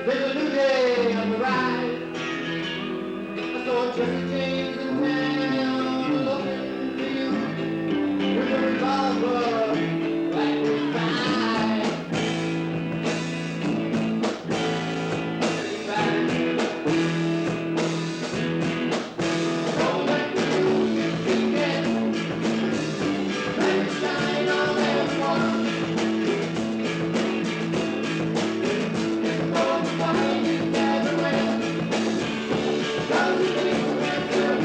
There's a new day on the rise. I saw Jesse James in town looking for you with a revolver right beside. Don't let the music begin. Let it shine on everyone. Don't find it everywhere. Don't think we're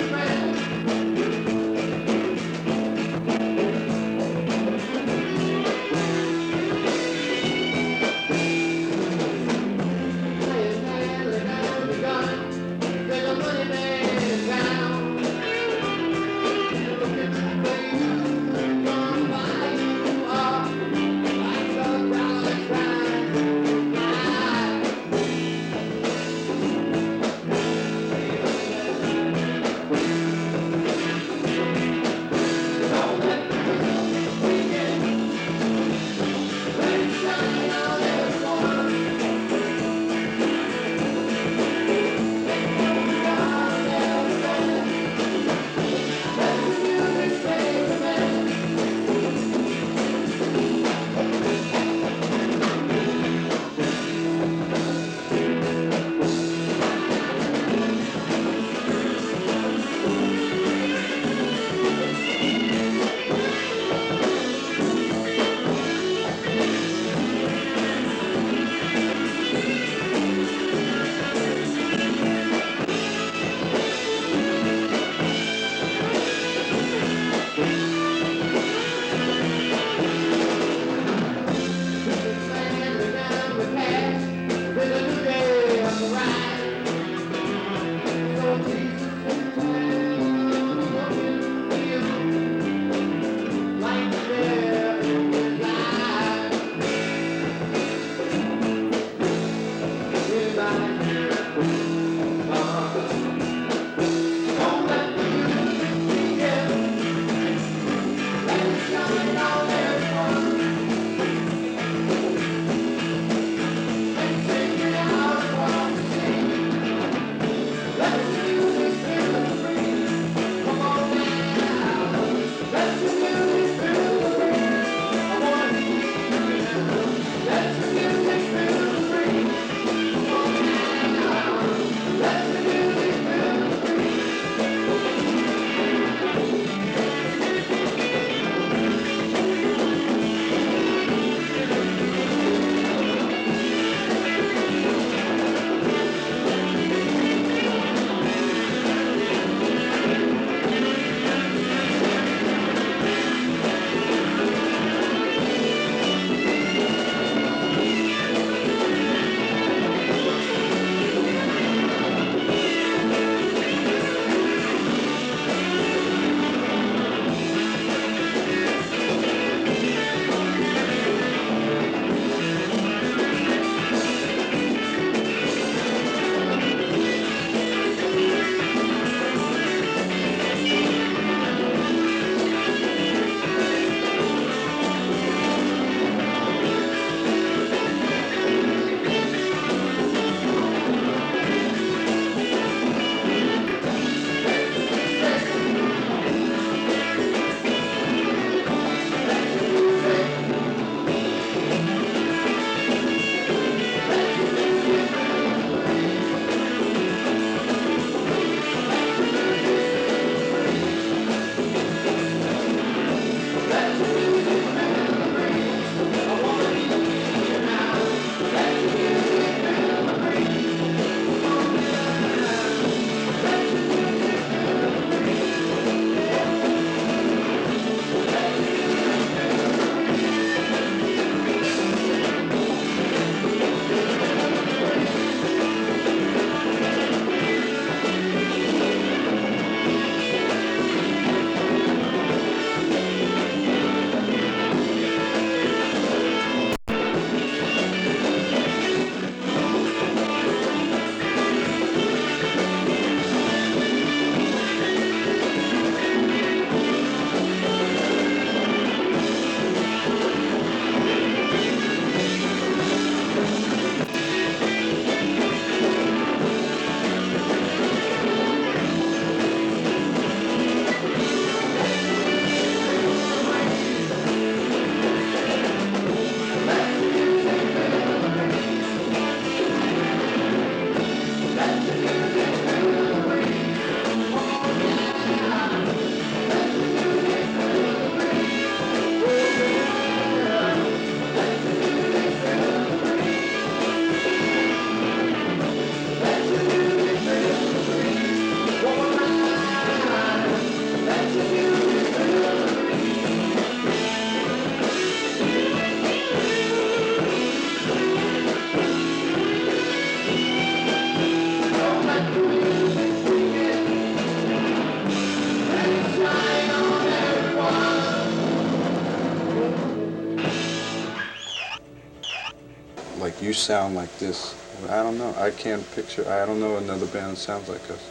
like you sound like this. I don't know. I can't picture. I don't know another band that sounds like us.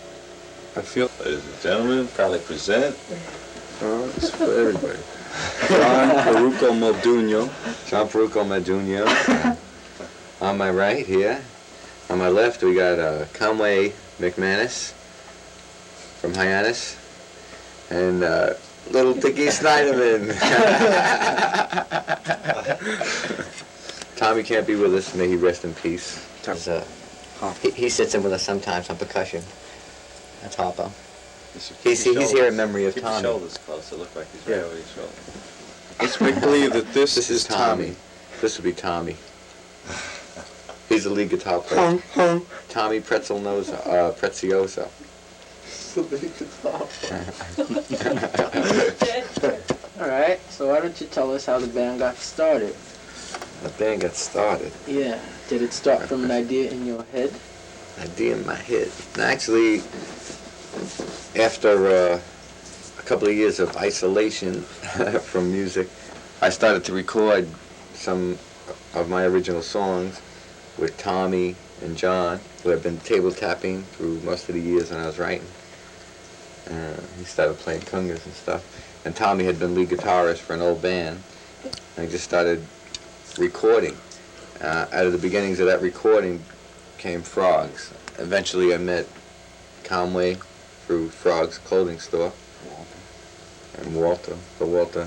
I feel. Ladies and gentlemen, proudly present. It's for everybody. John Peruco Modugno. John Peruco Modugno. On my right here. On my left, we got Conway McManus from Hyannis. And little Dickie Snyderman. Tommy can't be with us. May he rest in peace. He sits in with us sometimes on percussion. That's Harpo. He's here in memory of Tommy. Keep your shoulders close. It looks like he's right over your shoulder. Let's make believe that this is Tommy. This would be Tommy. He's the lead guitar player. Tommy Prezioso. All right, so why don't you tell us how the band got started? The band got started. Yeah, did it start from an idea in your head? Idea in my head. Actually, after a couple of years of isolation from music, I started to record some of my original songs with Tommy and John, who had been table tapping through most of the years when I was writing. He started playing congas and stuff. And Tommy had been lead guitarist for an old band. And I just started recording. Out of the beginnings of that recording came Frogs. Eventually I met Conway through Frogs clothing store. And Walter. But Walter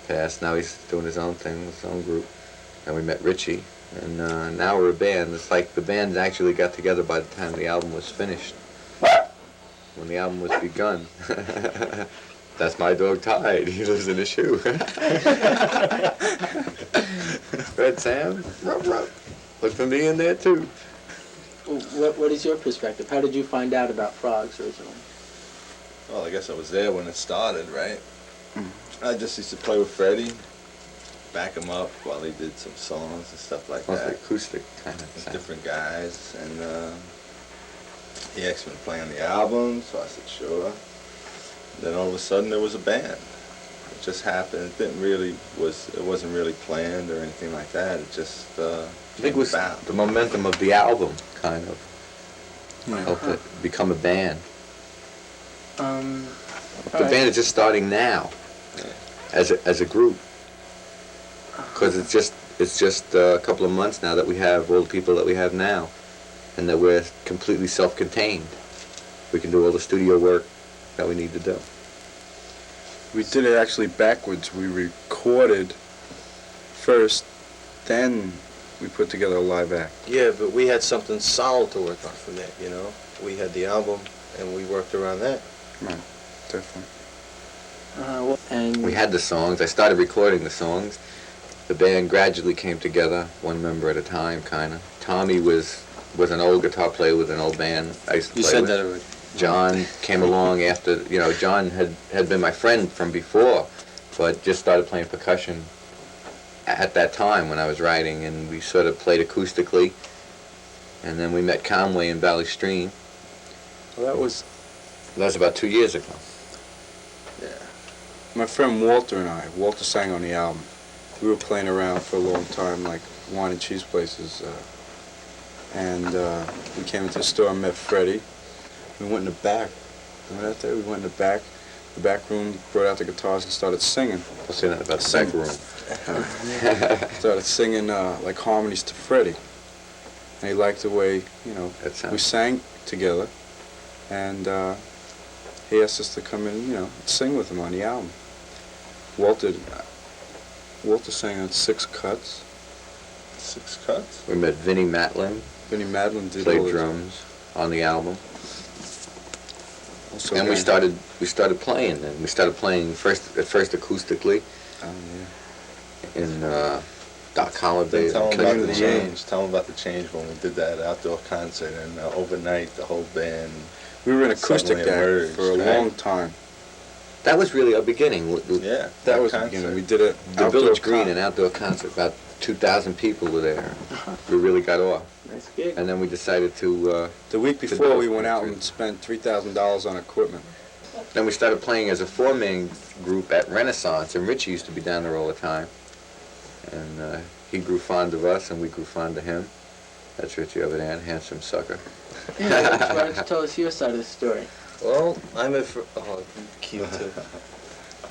passed. Now he's doing his own thing, his own group. And we met Richie. And now we're a band. It's like the band actually got together by the time the album was finished. When the album was begun. That's my dog Tide. He lives in a shoe. Red Sam, ruff, ruff. Look for me in there too. What is your perspective? How did you find out about Frogs originally? Well, I guess I was there when it started, right? I just used to play with Freddy, back him up while he did some songs and stuff like Mostly that. acoustic kind of With thing. different guys, and he asked me to play on the album, so I said sure. Then all of a sudden there was a band. It just happened. It wasn't really planned or anything like that. It just I think it was about. the momentum of the album kind of helped it become a band. The band is just starting now as a group. Because it's just a couple of months now that we have all the people that we have now, and that we're completely self-contained. We can do all the studio work that we need to do. We did it actually backwards. We recorded first, then we put together a live act. Yeah, but we had something solid to work on from that, you know? We had the album, and we worked around that. Right, definitely. And We had the songs. I started recording the songs. The band gradually came together, one member at a time, kind of. Tommy was an old guitar player with an old band I used to play You said with. that already. John came along after, John had been my friend from before, but just started playing percussion at that time when I was writing, and we sort of played acoustically. And then we met Conway in Valley Stream. Well, that was About 2 years ago. my friend Walter and I. Walter sang on the album. We were playing around for a long time, like wine and cheese places. And we came into the store and met Freddy. We went in the back. Remember that day? We went in the back room, brought out the guitars and started singing. I'll say that about the back room. Started singing like harmonies to Freddy. And he liked the way, That sounds- we sang together. And he asked us to come in, and sing with him on the album. Walter sang on 6 cuts. 6 cuts. We met Vinnie Matlin, Vinnie Madeline did all played the drums on the album. Also And we guy- started playing, and we started playing at first acoustically in Doc Holliday's Tell them about the Community change. Tell them about the change when we did that outdoor concert, and overnight the whole band. We were an acoustic Suddenly act emerged, for a right? long time. That was really our beginning. Yeah, That was the concert. beginning. We did it The outdoor Village Green, con- an outdoor concert, about 2,000 people were there. We really got off. nice gig. And then we decided to, The week the before, we Village went out Green. and spent $3,000 on equipment. then we started playing as a 4-man group at Renaissance, and Richie used to be down there all the time. And he grew fond of us and we grew fond of him. That's Richie over there, handsome sucker. Yeah, why don't you tell us your side of the story? Well, I met oh, cute too.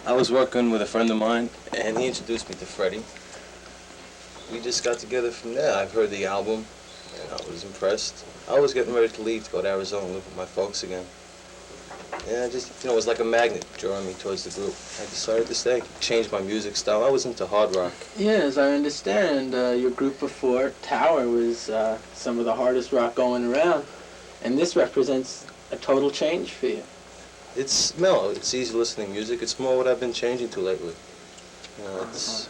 I was working with a friend of mine, and he introduced me to Freddie. We just got together from there. I've heard the album, and I was impressed. I was getting ready to leave to go to Arizona and live with my folks again. And I just, it was like a magnet drawing me towards the group. I decided to stay, change my music style. I was into hard rock. Yeah, as I understand, your group before, Tower, was some of the hardest rock going around. And this represents a total change for you. It's mellow. It's easy listening music. It's more what I've been changing to lately. It's...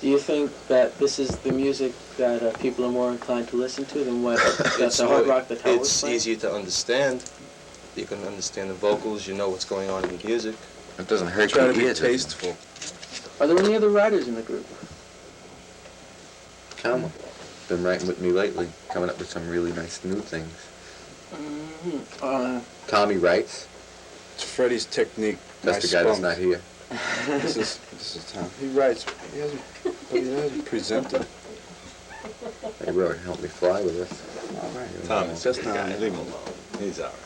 Do you think that this is the music that people are more inclined to listen to than what that's the hard rock that Tower was It's playing? easier to understand. You can understand the vocals. You know what's going on in the music. It doesn't hurt Try your to be ears. tasteful. Are there any other writers in the group? Tom been writing with me lately, coming up with some really nice new things. Tommy writes. It's Freddie's technique. That's my the guy that's spunk. not here. This is Tom. He writes. He hasn't presented. He wrote Help Me Fly with us. All right. Tommy's Just a good now. guy. Leave him alone. He's all right.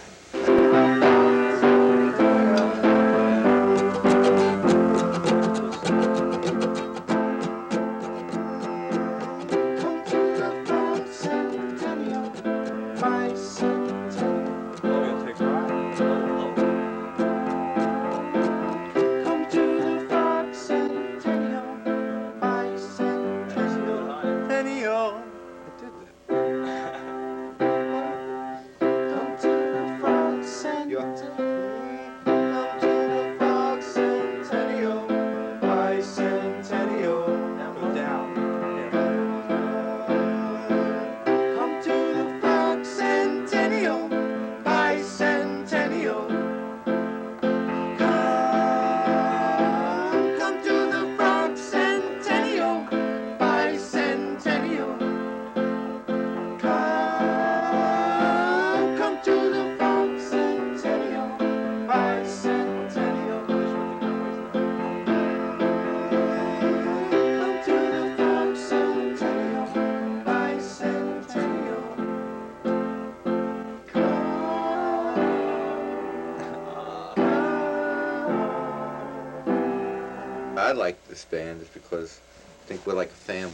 I like this band is because I think we're like a family.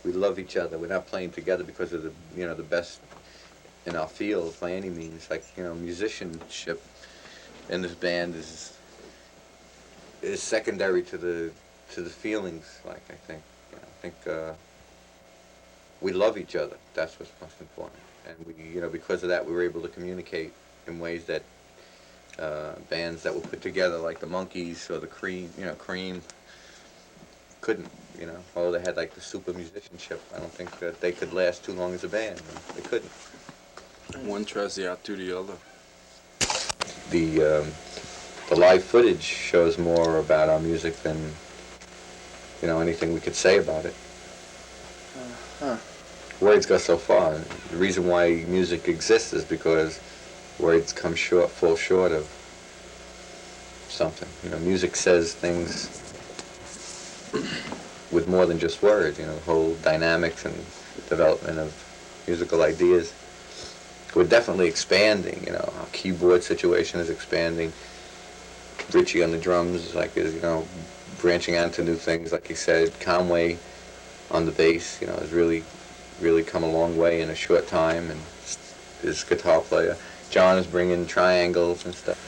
We love each other. We're not playing together because of the best in our field by any means. Like, musicianship in this band is secondary to the feelings. Like, I think, we love each other. That's what's most important. And we, because of that, we were able to communicate in ways that bands that were put together like the Monkees or the Cream couldn't, although they had like the super musicianship. I don't think that they could last too long as a band. They couldn't. One tries to outdo the other. The live footage shows more about our music than, anything we could say about it. Words go so far. The reason why music exists is because words fall short of something. Music says things with more than just words. The whole dynamics and development of musical ideas. We're definitely expanding. Our keyboard situation is expanding. Richie on the drums is branching out to new things. Like he said, Conway on the bass, has really come a long way in a short time, and his guitar player. John is bringing triangles and stuff.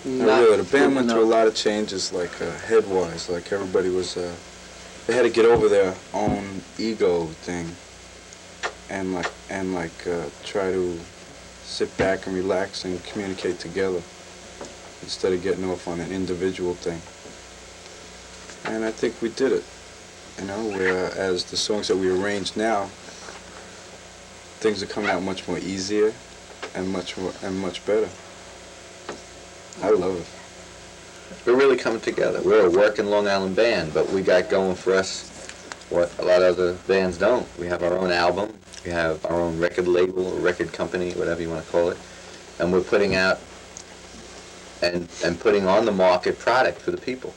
The band went through a lot of changes, like head-wise. Like everybody was, they had to get over their own ego thing, and try to sit back and relax and communicate together instead of getting off on an individual thing. And I think we did it. Whereas the songs that we arrange now, things are coming out much more easier and much better. I love it. We're really coming together. We're a working Long Island band, but we got going for us what a lot of other bands don't. We have our own album, we have our own record label or record company, whatever you want to call it, and we're putting out and putting on the market product for the people.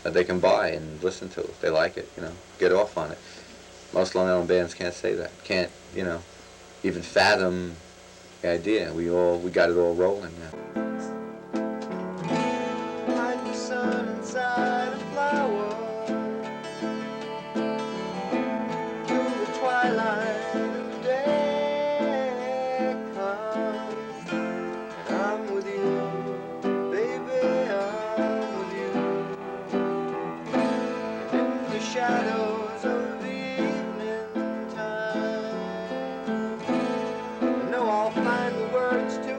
that they can buy and listen to if they like it, you know, get off on it. Most Long Island bands can't say that, can't, you know, even fathom the idea. We got it all rolling now. Like the sun inside a flower, through the twilight of the day comes, and I'm with you, baby, I'm with you. And in the shadows of the evening time, I know I'll find the words to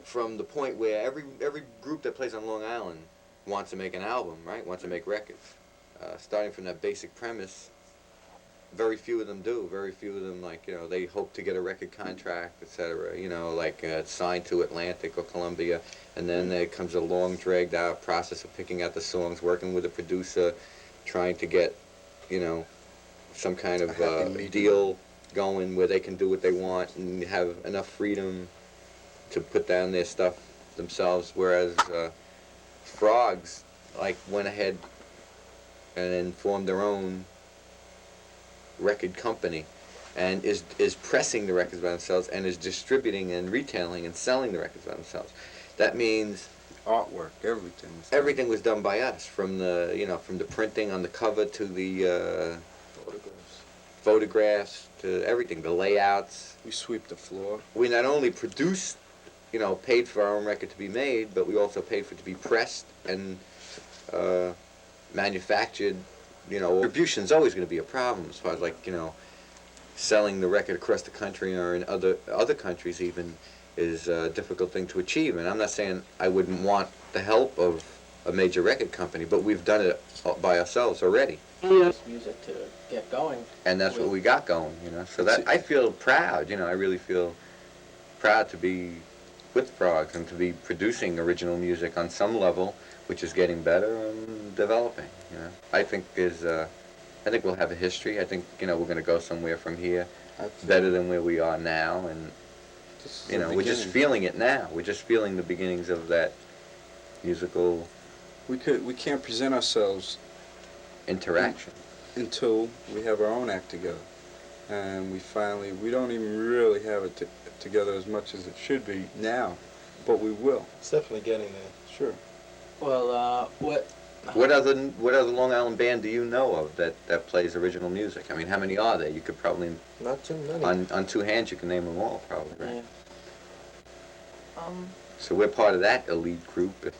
From the point where every group that plays on Long Island wants to make an album, right? Wants to make records. Starting from that basic premise, very few of them do. Very few of them, like, you know, they hope to get a record contract, etc. You know, like signed to Atlantic or Columbia, and then there comes a long, dragged-out process of picking out the songs, working with a producer, trying to get, you know, some kind of deal going where they can do what they want and have enough freedom to put down their stuff themselves, whereas Frogs like went ahead and then formed their own record company and is pressing the records by themselves and is distributing and retailing and selling the records by themselves. That means Artwork, everything. everything was done by us, from the, you know, from the printing on the cover to the photographs to everything, the layouts. We sweep the floor. We not only produced, you know, paid for our own record to be made, but we also paid for it to be pressed and manufactured. You know, distribution's always going to be a problem as far as, like, you know, selling the record across the country or in other countries even is a difficult thing to achieve. And I'm not saying I wouldn't want the help of a major record company, but we've done it by ourselves already. Yes. Music to get going. And that's what we got going, you know. So that I feel proud, you know. I really feel proud to be with Frogs and to be producing original music on some level, which is getting better and developing. You know, I think I think we'll have a history. I think we're going to go somewhere from here, better than where we are now, and we're just feeling it now. We're just feeling the beginnings of that musical. We can't present ourselves interaction until we have our own act together, and we don't even really have it together as much as it should be now, but we will. It's definitely getting there. Sure. Well, what other Long Island band do you know of that plays original music? I mean, how many are there? You could probably Not too many. on two hands you can name them all, probably, right? Yeah. So we're part of that elite group, if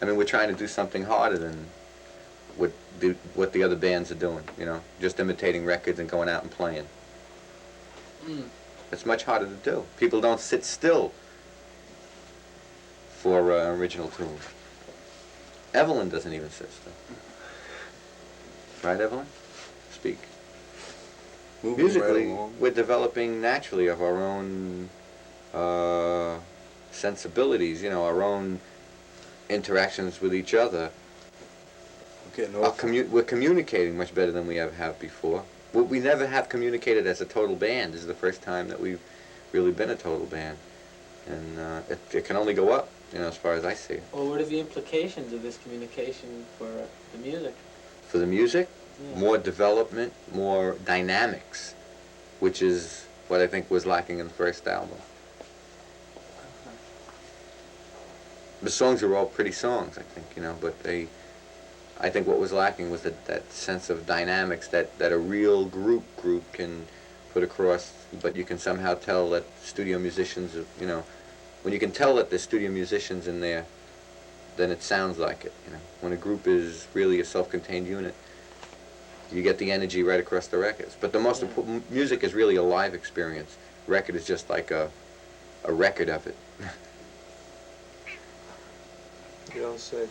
I mean, we're trying to do something harder than what the other bands are doing, just imitating records and going out and playing. It's much harder to do. People don't sit still for original tunes. Evelyn doesn't even sit still. Right, Evelyn? Speak. Moving Musically, right along. we're developing naturally of our own sensibilities, our own interactions with each other. We're communicating much better than we ever have before. We never have communicated as a total band. This is the first time that we've really been a total band. And it can only go up, as far as I see it. Well, what are the implications of this communication for the music? For the music, Yeah. more development, more dynamics, which is what I think was lacking in the first album. The songs are all pretty songs, I think, but I think what was lacking was that sense of dynamics that a real group can put across, but you can somehow tell that studio musicians, when you can tell that there's studio musicians in there, then it sounds like it, When a group is really a self-contained unit, you get the energy right across the records. But the most important, music is really a live experience. Record is just like a record of it. You don't say.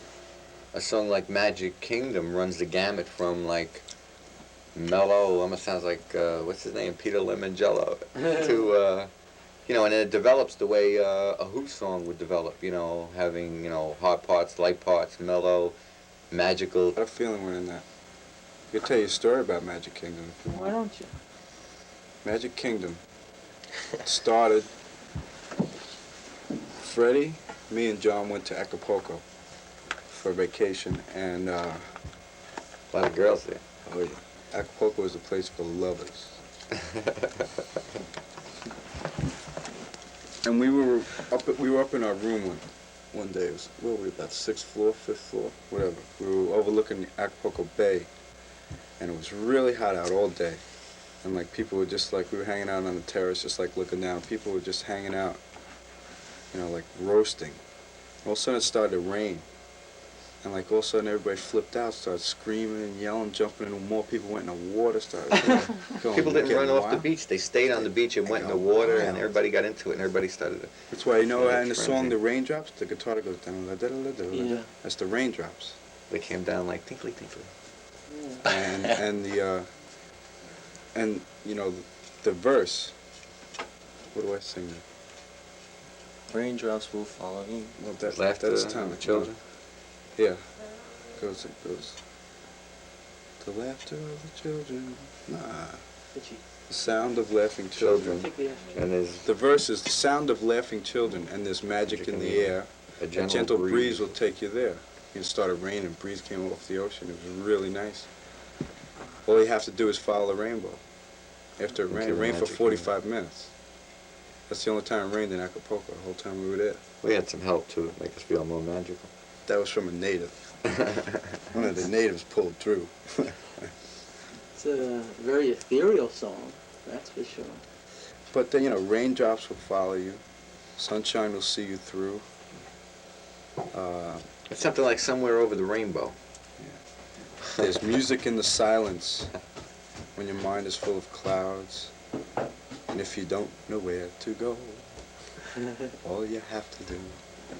A song like Magic Kingdom runs the gamut from like mellow, almost sounds like what's his name, Peter Lemongello, to and it develops the way a Who song would develop. Having hard parts, light parts, mellow, magical. I had a feeling we're in that. I could tell you a story about Magic Kingdom if you want. Why don't you? Magic Kingdom started. Freddie, me, and John went to Acapulco for vacation, and A lot of girls there. oh yeah, Acapulco is a place for lovers. And we were up in our room one day. It was, what were we, about 6th floor, 5th floor, whatever. We were overlooking Acapulco Bay, and it was really hot out all day. And like people were just like, we were hanging out on the terrace, just like looking down. People were just hanging out, like roasting. All of a sudden it started to rain. And like all of a sudden everybody flipped out, started screaming and yelling, jumping, and more people went in the water, started going. People didn't run off the wild. beach. They stayed on the beach and went in the water, and everybody got into it, and everybody started to... That's why, in the song, frenzy. The Raindrops, the guitar goes down, Yeah. that's the raindrops. They came down like tinkly, tinkly. And the verse, what do I sing? Raindrops will follow you. Well, Laughter that's of time. the children. Yeah. It goes. The laughter of the children. Nah. The sound of laughing children. And there's The verse is the sound of laughing children, and there's magic in the air. a A gentle breeze. breeze will take you there. It started raining, breeze came off the ocean. It was really nice. All you have to do is follow the rainbow. After it rained, Into it the rained for magic 45 minutes. That's the only time it rained in Acapulco, the whole time we were there. We had some help to make us feel more magical. That was from a native. One of the natives pulled through. It's a very ethereal song, that's for sure. But then, raindrops will follow you. Sunshine will see you through. It's something like Somewhere Over the Rainbow. There's music in the silence when your mind is full of clouds. And if you don't know where to go, all you have to do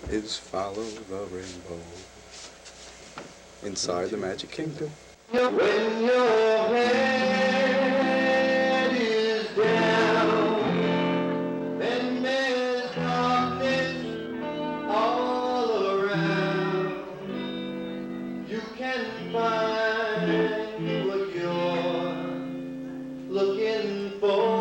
is follow the rainbow inside the Magic Kingdom. When your head is down and there's darkness all around, you can find what you're looking for.